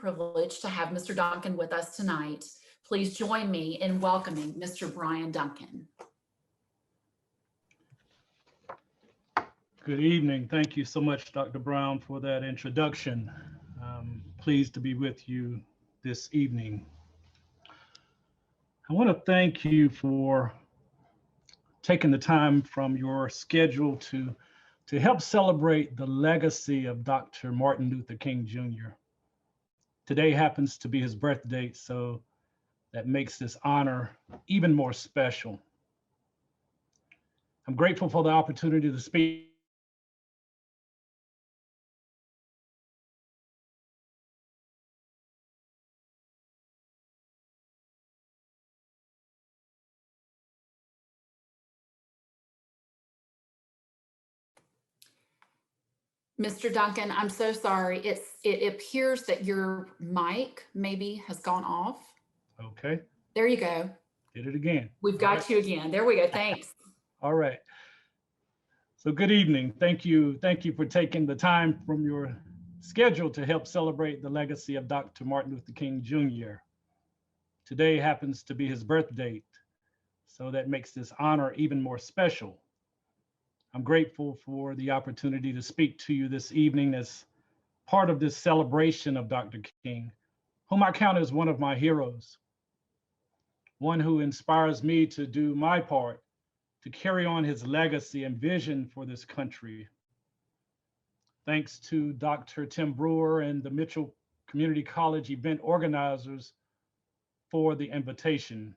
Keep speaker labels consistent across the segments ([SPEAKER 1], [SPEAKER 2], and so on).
[SPEAKER 1] privilege to have Mr. Duncan with us tonight. Please join me in welcoming Mr. Brian Duncan.
[SPEAKER 2] Good evening. Thank you so much, Dr. Brown, for that introduction. I'm pleased to be with you this evening. I want to thank you for taking the time from your schedule to help celebrate the legacy of Dr. Martin Luther King Jr. Today happens to be his birth date, so that makes this honor even more special. I'm grateful for the opportunity to speak
[SPEAKER 1] Mr. Duncan, I'm so sorry. It appears that your mic maybe has gone off.
[SPEAKER 2] Okay.
[SPEAKER 1] There you go.
[SPEAKER 2] Did it again.
[SPEAKER 1] We've got you again. There we go. Thanks.
[SPEAKER 2] All right. So good evening. Thank you. Thank you for taking the time from your schedule to help celebrate the legacy of Dr. Martin Luther King Jr. Today happens to be his birth date, so that makes this honor even more special. I'm grateful for the opportunity to speak to you this evening as part of this celebration of Dr. King, whom I count as one of my heroes, one who inspires me to do my part to carry on his legacy and vision for this country. Thanks to Dr. Tim Brewer and the Mitchell Community College event organizers for the invitation.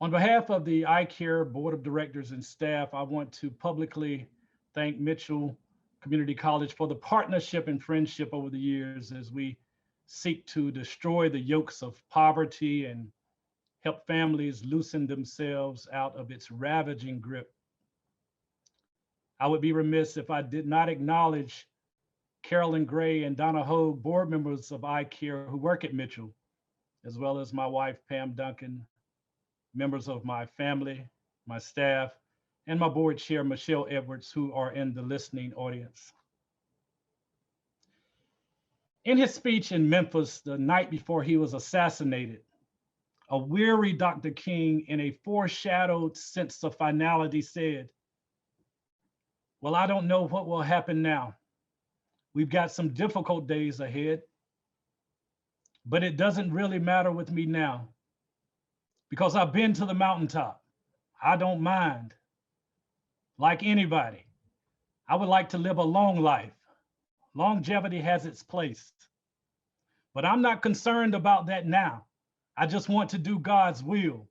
[SPEAKER 2] On behalf of the iCare Board of Directors and staff, I want to publicly thank Mitchell Community College for the partnership and friendship over the years as we seek to destroy the yokes of poverty and help families loosen themselves out of its ravaging grip. I would be remiss if I did not acknowledge Carolyn Gray and Donna Hogue, board members of iCare who work at Mitchell, as well as my wife, Pam Duncan, members of my family, my staff, and my board chair, Michelle Edwards, who are in the listening audience. In his speech in Memphis the night before he was assassinated, a weary Dr. King, in a foreshadowed sense of finality, said, "Well, I don't know what will happen now. We've got some difficult days ahead, but it doesn't really matter with me now, because I've been to the mountaintop. I don't mind. Like anybody, I would like to live a long life. Longevity has its place. But I'm not concerned about that now. I just want to do God's will.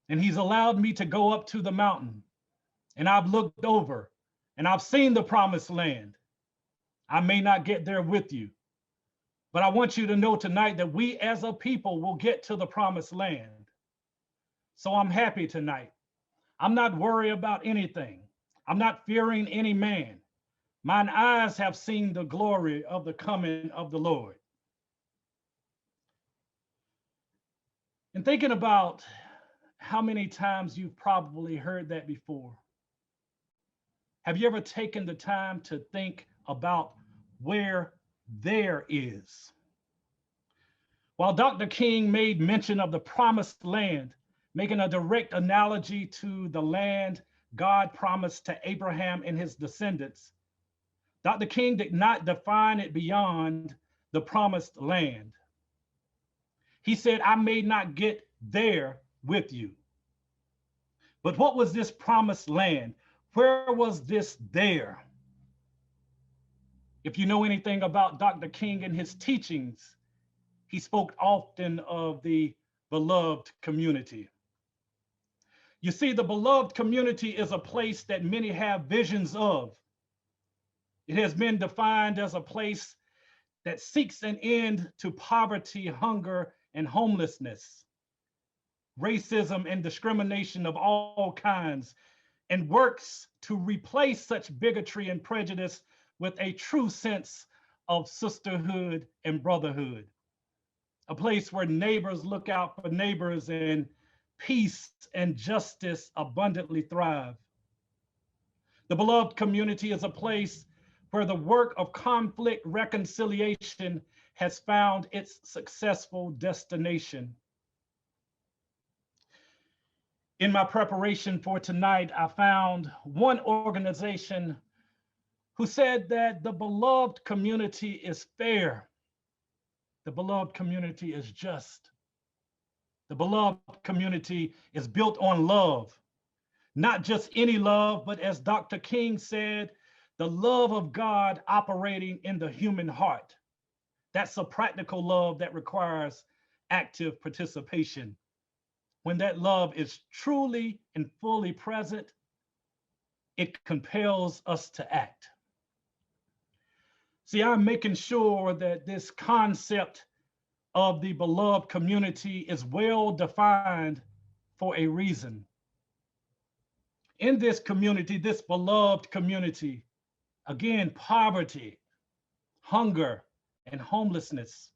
[SPEAKER 2] And he's allowed me to go up to the mountain. And I've looked over and I've seen the promised land. I may not get there with you, but I want you to know tonight that we as a people will get to the promised land. So I'm happy tonight. I'm not worried about anything. I'm not fearing any man. Mine eyes have seen the glory of the coming of the Lord." And thinking about how many times you've probably heard that before, have you ever taken the time to think about where there is? While Dr. King made mention of the promised land, making a direct analogy to the land God promised to Abraham and his descendants, Dr. King did not define it beyond the promised land. He said, "I may not get there with you." But what was this promised land? Where was this there? If you know anything about Dr. King and his teachings, he spoke often of the beloved community. You see, the beloved community is a place that many have visions of. It has been defined as a place that seeks an end to poverty, hunger, and homelessness, racism and discrimination of all kinds, and works to replace such bigotry and prejudice with a true sense of sisterhood and brotherhood. A place where neighbors look out for neighbors and peace and justice abundantly thrive. The beloved community is a place where the work of conflict reconciliation has found its successful destination. In my preparation for tonight, I found one organization who said that the beloved community is fair. The beloved community is just. The beloved community is built on love. Not just any love, but as Dr. King said, the love of God operating in the human heart. That's a practical love that requires active participation. When that love is truly and fully present, it compels us to act. See, I'm making sure that this concept of the beloved community is well defined for a reason. In this community, this beloved community, again, poverty, hunger, and homelessness,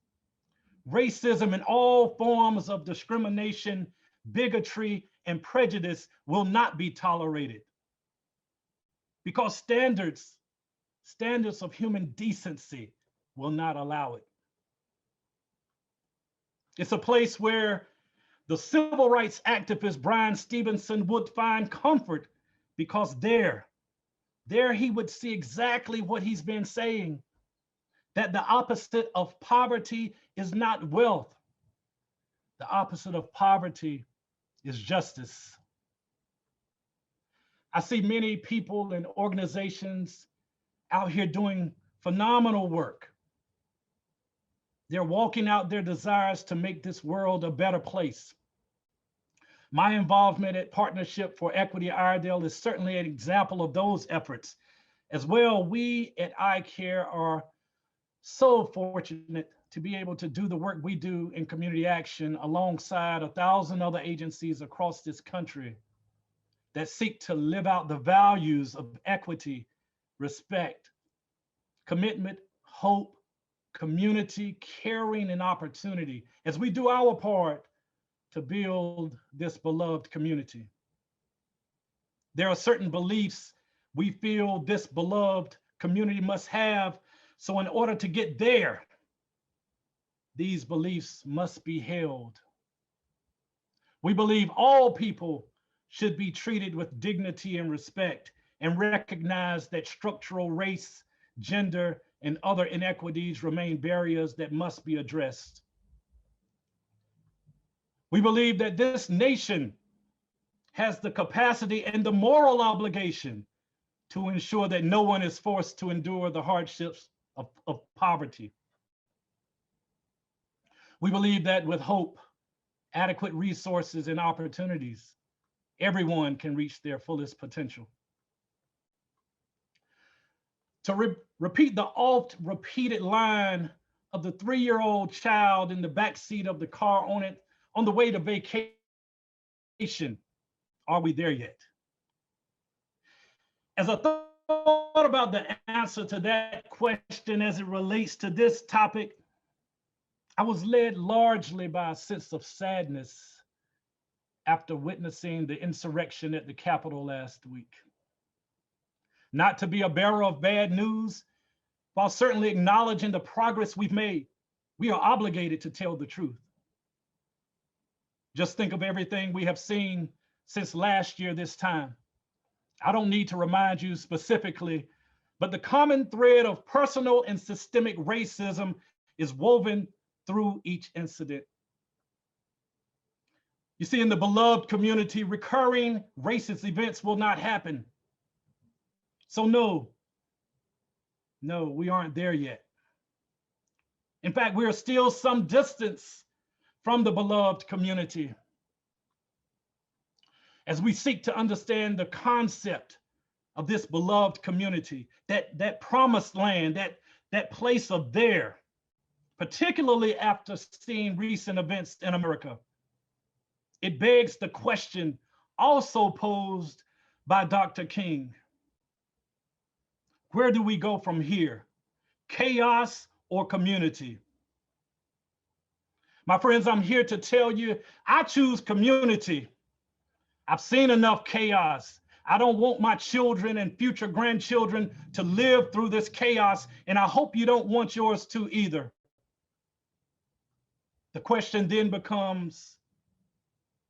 [SPEAKER 2] racism, and all forms of discrimination, bigotry, and prejudice will not be tolerated, because standards of human decency will not allow it. It's a place where the civil rights activist Brian Stevenson would find comfort, because there he would see exactly what he's been saying, that the opposite of poverty is not wealth. The opposite of poverty is justice. I see many people and organizations out here doing phenomenal work. They're walking out their desires to make this world a better place. My involvement at Partnership for Equity Iredell is certainly an example of those efforts. As well, we at iCare are so fortunate to be able to do the work we do in community action alongside 1,000 other agencies across this country that seek to live out the values of equity, respect, commitment, hope, community, caring, and opportunity as we do our part to build this beloved community. There are certain beliefs we feel this beloved community must have. So in order to get there, these beliefs must be held. We believe all people should be treated with dignity and respect, and recognize that structural race, gender, and other inequities remain barriers that must be addressed. We believe that this nation has the capacity and the moral obligation to ensure that no one is forced to endure the hardships of poverty. We believe that with hope, adequate resources, and opportunities, everyone can reach their fullest potential. To repeat the oft-repeated line of the 3-year-old child in the backseat of the car on the way to vacation, are we there yet? As I thought about the answer to that question as it relates to this topic, I was led largely by a sense of sadness after witnessing the insurrection at the Capitol last week. Not to be a bearer of bad news, while certainly acknowledging the progress we've made, we are obligated to tell the truth. Just think of everything we have seen since last year this time. I don't need to remind you specifically, but the common thread of personal and systemic racism is woven through each incident. You see, in the beloved community, recurring racist events will not happen. So no, we aren't there yet. In fact, we are still some distance from the beloved community. As we seek to understand the concept of this beloved community, that promised land, that place of there, particularly after seeing recent events in America, it begs the question also posed by Dr. King. Where do we go from here? Chaos or community? My friends, I'm here to tell you, I choose community. I've seen enough chaos. I don't want my children and future grandchildren to live through this chaos, and I hope you don't want yours to either. The question then becomes,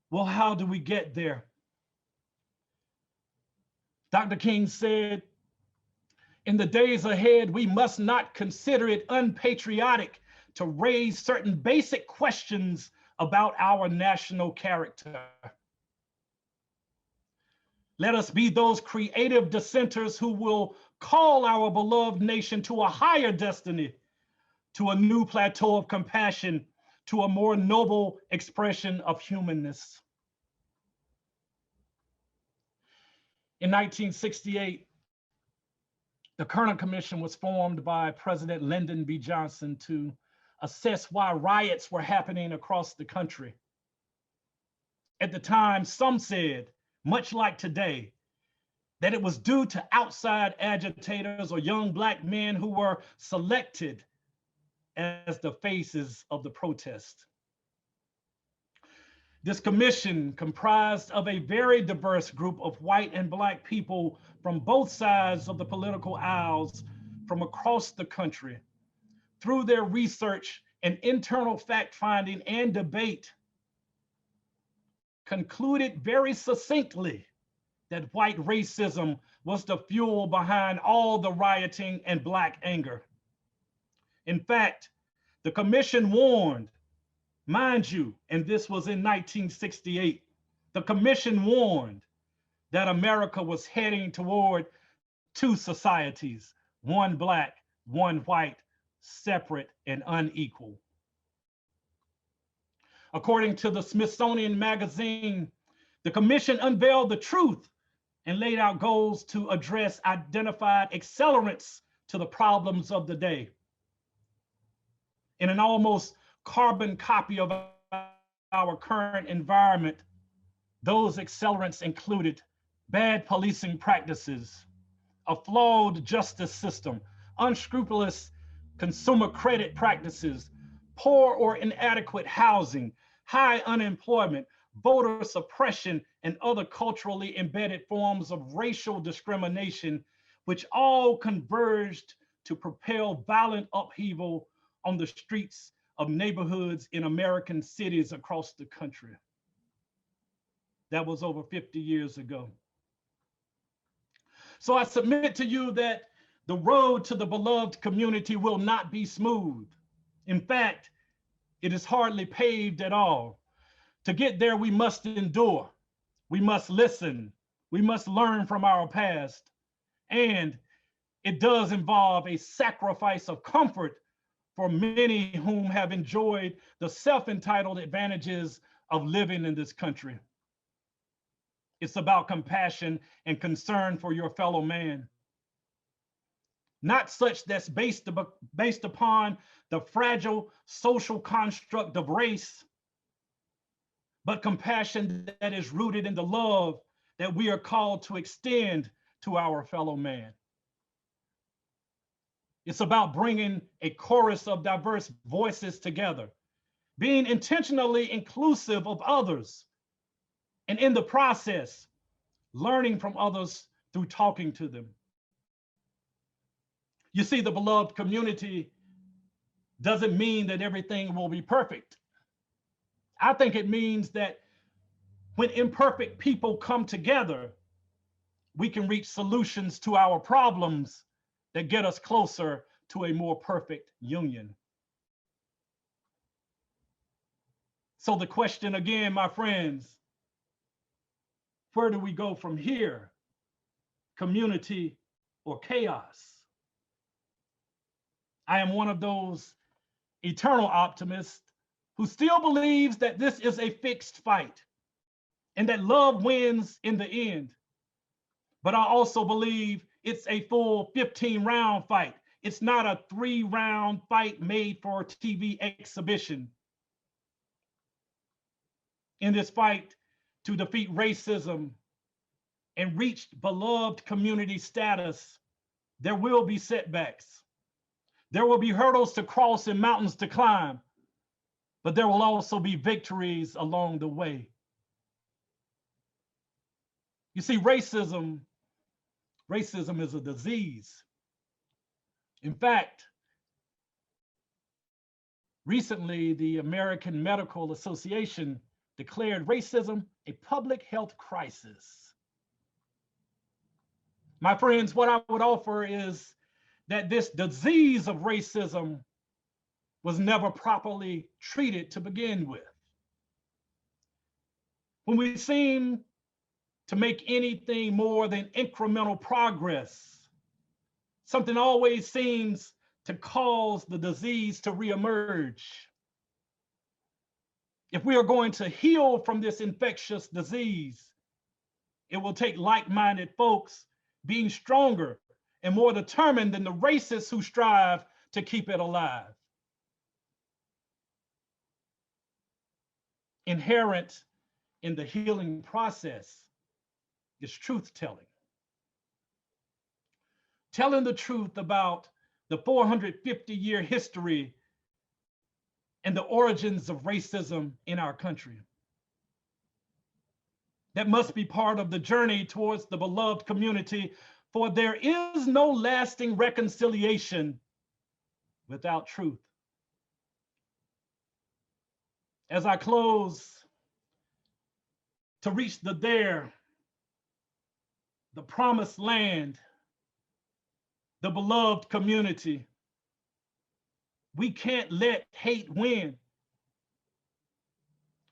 [SPEAKER 2] well, how do we get there? Dr. King said, in the days ahead, we must not consider it unpatriotic to raise certain basic questions about our national character. Let us be those creative dissenters who will call our beloved nation to a higher destiny, to a new plateau of compassion, to a more noble expression of humanness. In 1968, the Kerner Commission was formed by President Lyndon B. Johnson to assess why riots were happening across the country. At the time, some said, much like today, that it was due to outside agitators or young Black men who were selected as the faces of the protest. This commission, comprised of a very diverse group of white and Black people from both sides of the political aisles from across the country, through their research and internal fact-finding and debate, concluded very succinctly that white racism was the fuel behind all the rioting and Black anger. In fact, the commission warned, mind you, and this was in 1968, the commission warned that America was heading toward two societies, one Black, one white, separate and unequal. According to the Smithsonian Magazine, the commission unveiled the truth and laid out goals to address identified accelerants to the problems of the day. In an almost carbon copy of our current environment, those accelerants included bad policing practices, a flawed justice system, unscrupulous consumer credit practices, poor or inadequate housing, high unemployment, voter suppression, and other culturally embedded forms of racial discrimination, which all converged to propel violent upheaval on the streets of neighborhoods in American cities across the country. That was over 50 years ago. So I submit to you that the road to the beloved community will not be smooth. In fact, it is hardly paved at all. To get there, we must endure. We must listen. We must learn from our past. And it does involve a sacrifice of comfort for many whom have enjoyed the self-entitled advantages of living in this country. It's about compassion and concern for your fellow man. Not such that's based upon the fragile social construct of race, but compassion that is rooted in the love that we are called to extend to our fellow man. It's about bringing a chorus of diverse voices together, being intentionally inclusive of others, and in the process, learning from others through talking to them. You see, the beloved community doesn't mean that everything will be perfect. I think it means that when imperfect people come together, we can reach solutions to our problems that get us closer to a more perfect union. So the question again, my friends, where do we go from here? Community or chaos? I am one of those eternal optimists who still believes that this is a fixed fight and that love wins in the end. But I also believe it's a full 15-round fight. It's not a 3-round fight made for TV exhibition. In this fight to defeat racism and reach beloved community status, there will be setbacks. There will be hurdles to cross and mountains to climb, but there will also be victories along the way. You see, racism is a disease. In fact, recently, the American Medical Association declared racism a public health crisis. My friends, what I would offer is that this disease of racism was never properly treated to begin with. When we seem to make anything more than incremental progress, something always seems to cause the disease to reemerge. If we are going to heal from this infectious disease, it will take like-minded folks being stronger and more determined than the racists who strive to keep it alive. Inherent in the healing process is truth-telling. Telling the truth about the 450-year history and the origins of racism in our country. That must be part of the journey towards the beloved community, for there is no lasting reconciliation without truth. As I close, to reach the promised land, the beloved community, we can't let hate win.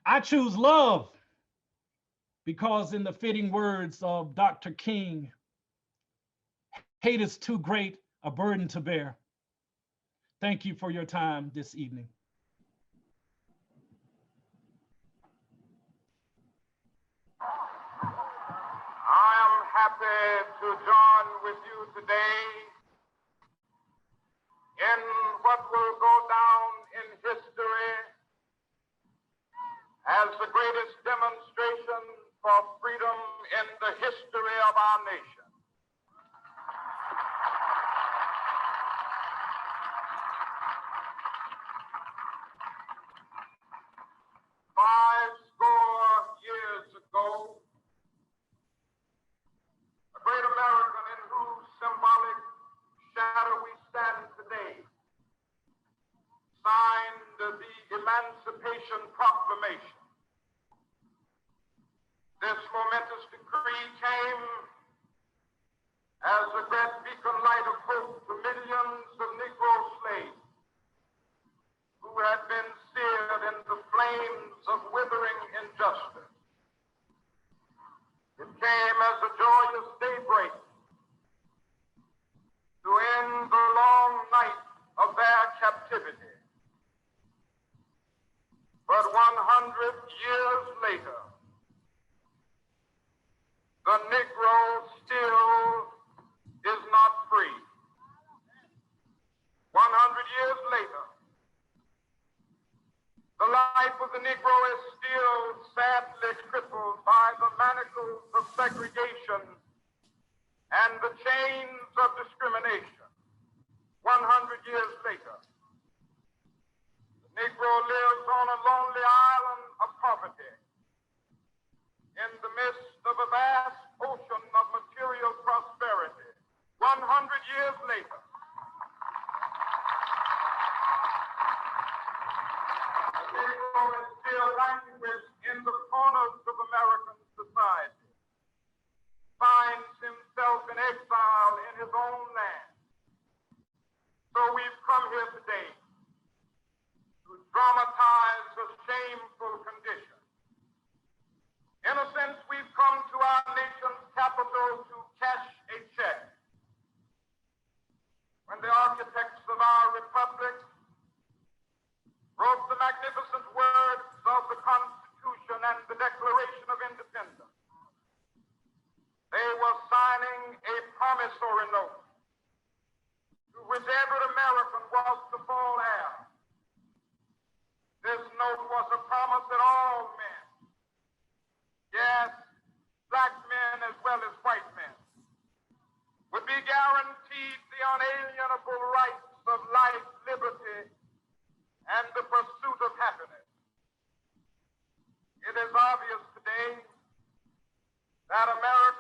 [SPEAKER 2] I choose love because, in the fitting words of Dr. King, hate is too great a burden to bear. Thank you for your time this evening.
[SPEAKER 3] I am happy to join with you today in what will go down in history as the greatest demonstration for freedom in the history of our nation. Five score years ago, a great American in whose symbolic shadow we stand today signed the Emancipation Proclamation. This momentous decree came as a great beacon light of hope to millions of Negro slaves who had been seared in the flames of withering injustice. It came as a joyous daybreak to end the long night of their captivity. But 100 years later, the Negro still is not free. 100 years later, the life of the Negro is still sadly crippled by the manacles of segregation and the chains of discrimination. 100 years later, the Negro lives on a lonely island of poverty in the midst of a vast ocean of material prosperity. 100 years later, the Negro is still languished in the corners of American society, finds himself in exile in his own land. So we've come here today to dramatize a shameful condition. In a sense, we've come to our nation's capital to cash a check. When the architects of our republic wrote the magnificent words of the Constitution and the Declaration of Independence, they were signing a promissory note to which every American was to fall heir. This note was a promise that all men, yes, black men as well as white men, would be guaranteed the unalienable rights of life, liberty, and the pursuit of happiness. It is obvious today that America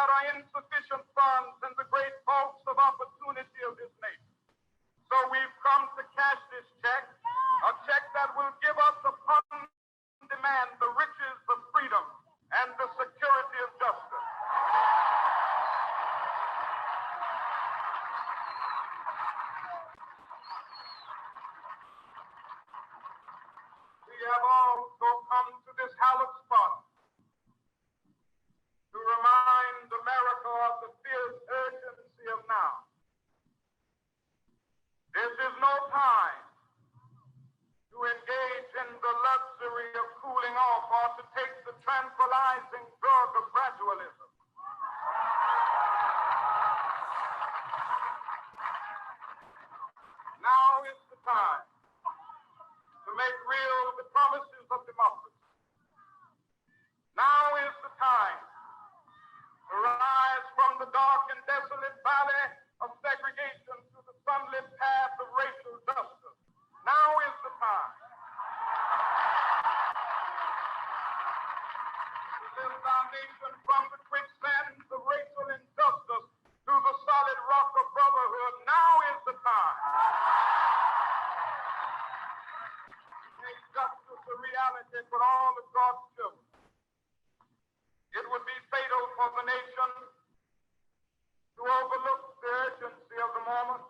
[SPEAKER 3] are insufficient funds in the great vaults of opportunity of this nation. So we've come to cash this check, a check that will give us upon demand the riches of freedom and the security of justice. We have also come to this hallowed spot to remind America of the fierce urgency of now. This is no time to engage in the luxury of cooling off or to take the tranquilizing drug of gradualism. Now is the time to make real the promises of democracy. Now is the time to rise from the dark and desolate valley of segregation to the sunlit path of racial justice. Now is the time to lift our nation from the quicksands of racial injustice to the solid rock of brotherhood. Now is the time to make justice a reality for all of God's children. It would be fatal for the nation to overlook the urgency of the moment.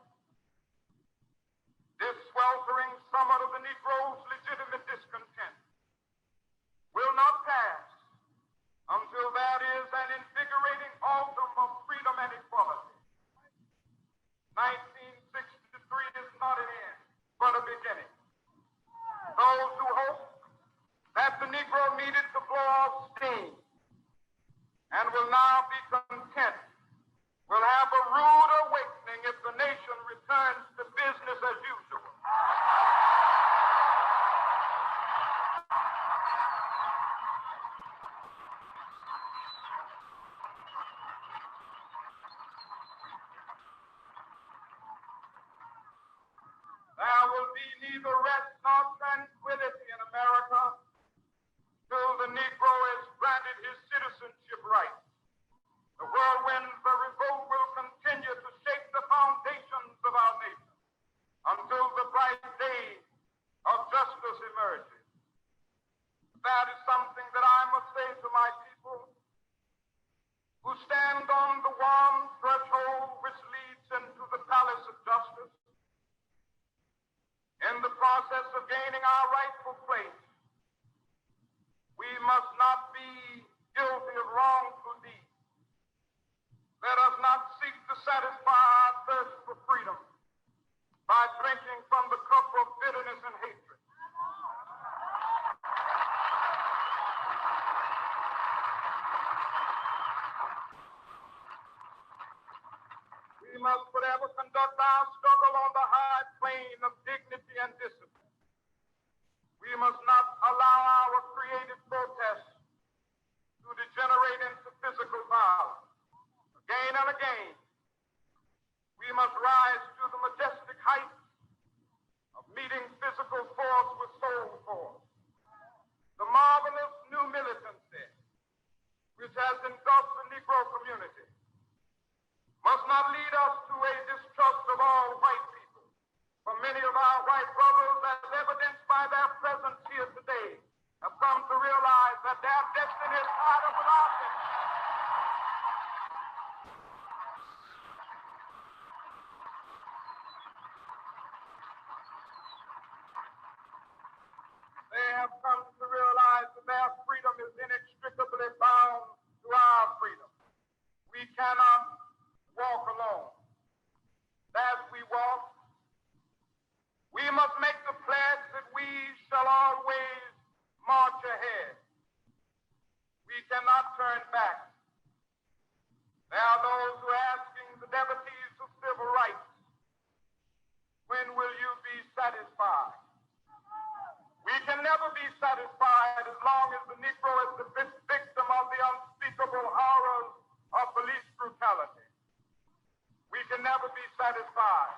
[SPEAKER 3] This sweltering summit of the Negro's legitimate discontent will not pass until there is an invigorating autumn of freedom and equality. 1963 is not an end, but a beginning. Those who hope that the Negro needed to blow off steam and will now be content will have a rude awakening if the nation returns to business as usual. There will be neither rest nor tranquility in America till the Negro is granted his citizenship rights. The whirlwinds of revolt will continue to shake the foundations of our nation until the bright day of justice emerges. That is something that I must say to my people who stand on the warm threshold which leads into the palace of justice. In the process of gaining our rightful place, we must not be guilty of wrongful deeds. Let us not seek to satisfy our thirst for freedom by drinking from the cup of bitterness and hatred. We must forever conduct our struggle on the high plane of dignity and discipline. We must not allow our creative protests to degenerate into physical violence. Again and again, we must rise to the majestic heights of meeting physical force with soul force. The marvelous new militancy which has engulfed the Negro community must not lead us to a distrust of all white people. For many of our white brothers, as evidenced by their presence here today, have come to realize that their destiny is tied up with our destiny. They have come to realize that their freedom is inextricably bound to our freedom. We cannot walk alone. As we walk, we must make the pledge that we shall always march ahead. We cannot turn back. There are those who are asking the devotees of civil rights, when will you be satisfied? We can never be satisfied as long as the Negro is the victim of the unspeakable horrors of police brutality. We can never be satisfied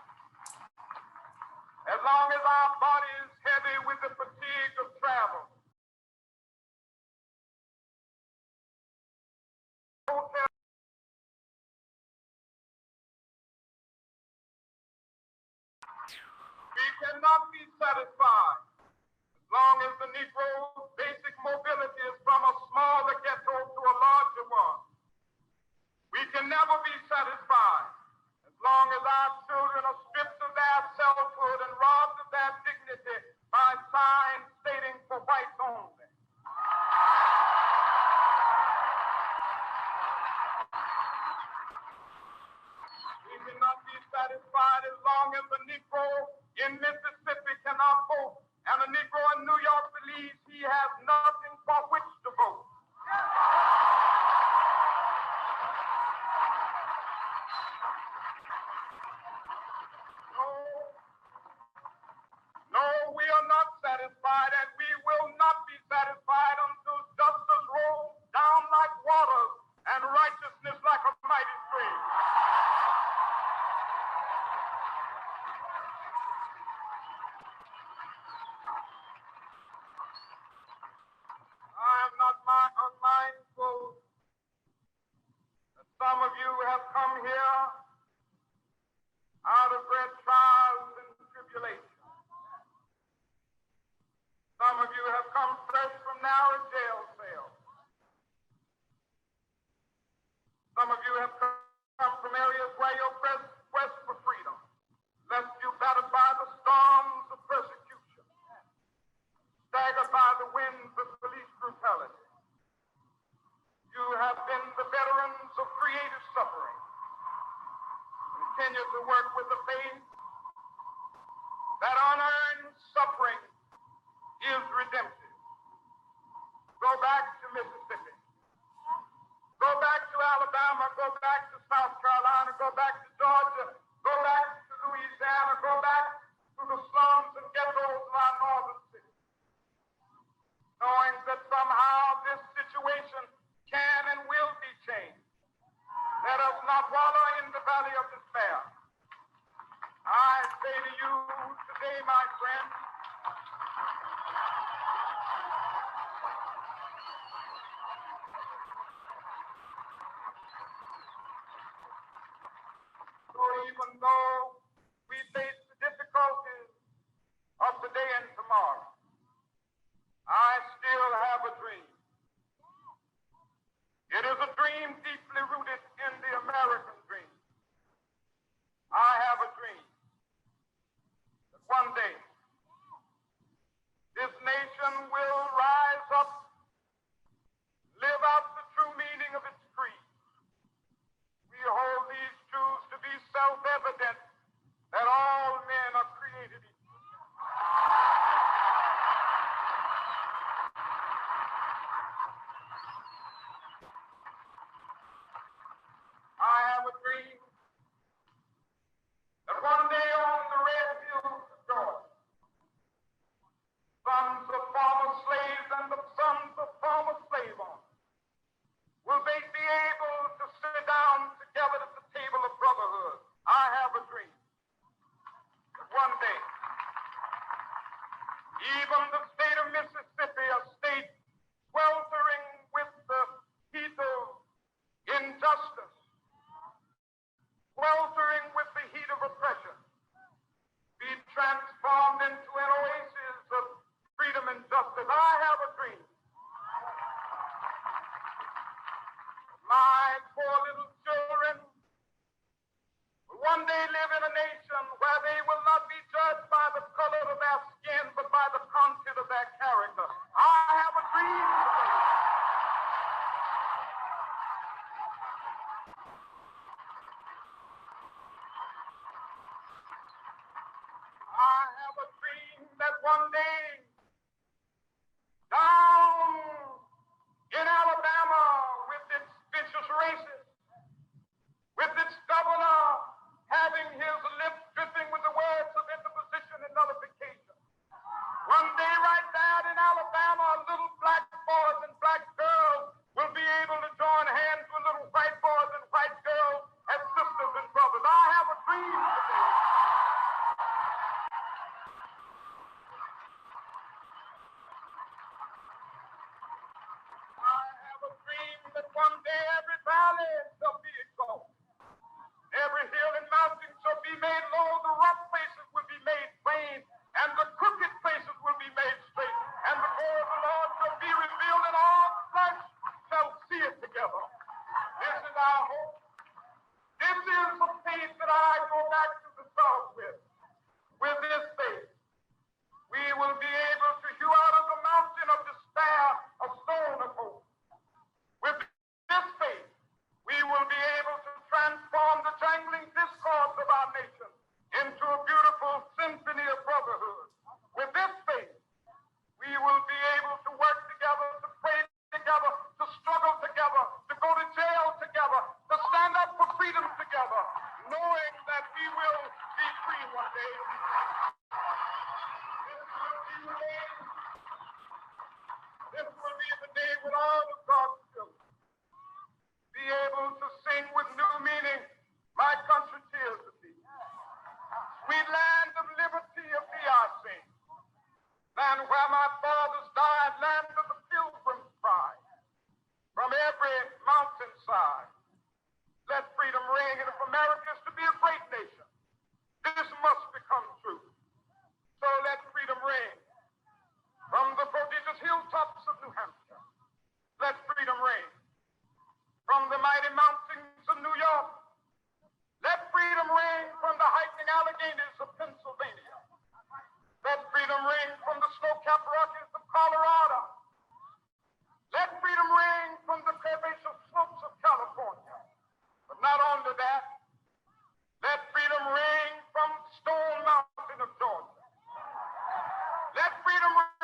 [SPEAKER 3] as long as our body is heavy with the fatigue of travel. cannot be satisfied as long as the Negro's basic mobility is from a smaller ghetto to a larger one. We can never be satisfied as long as our children are stripped of their selfhood and robbed of their dignity by signs stating for whites only. We cannot be satisfied as long as the Negro in Mississippi cannot vote and a Negro in New York believes he has nothing for which to vote. No, we are not satisfied, and we will not be satisfied until justice rolls down like waters and righteousness like a mighty stream. I am not unmindful that some of you have come here out of great trials and tribulations. Some of you have come fresh from narrow jail cells. Some of you have come from areas where your quest for freedom left you battered by the storms of persecution, staggered by the winds of police brutality. You have been the veterans of creative suffering. Continue to work with the faith that unearned suffering is redemptive. Go back to Mississippi. Go back to Alabama. Go back to South Carolina. Go back to Georgia. Go back to Louisiana. Go back to the slums and ghettos of our northern cities. Knowing that somehow this situation can and will be changed. Let us not wallow in the valley of despair. I say to you today, my friends, so even though we face the difficulties of today and tomorrow, I still have a dream. It is a dream deeply rooted in the American dream. I have a dream that one day this nation will rise up, live out the true meaning of its creed. We hold these truths to be self-evident that all men are created equal. I have a dream that one day on the red hills of Georgia, sons of former slaves and the sons of former slave owners will they be able to sit down together at the table of brotherhood. I have a dream that one day, even the state of Mississippi, a state sweltering with the heat of injustice, sweltering with the heat of oppression, be transformed into an oasis of freedom and justice. I have a dream. My poor little children will one day live in a nation where they will not be judged by the color of their skin, but by the content of their character. all of God's children be able to sing with new meaning, my country tears of thee. Sweet land of liberty of thee I sing. Land where my fathers died, land of the pilgrim's pride. From every mountainside, let freedom ring. And if America is to be a great nation, this must become true. So let freedom ring. From the prodigious hilltops of New Hampshire, let freedom ring. From the mighty mountains of New York, let freedom ring. From the hiking Alleghenies of Pennsylvania, let freedom ring. From the snow-capped Rockies of Colorado, let freedom ring. From the curvaceous slopes of California. But not only that, let freedom ring from Stone Mountain of Georgia. Let freedom ring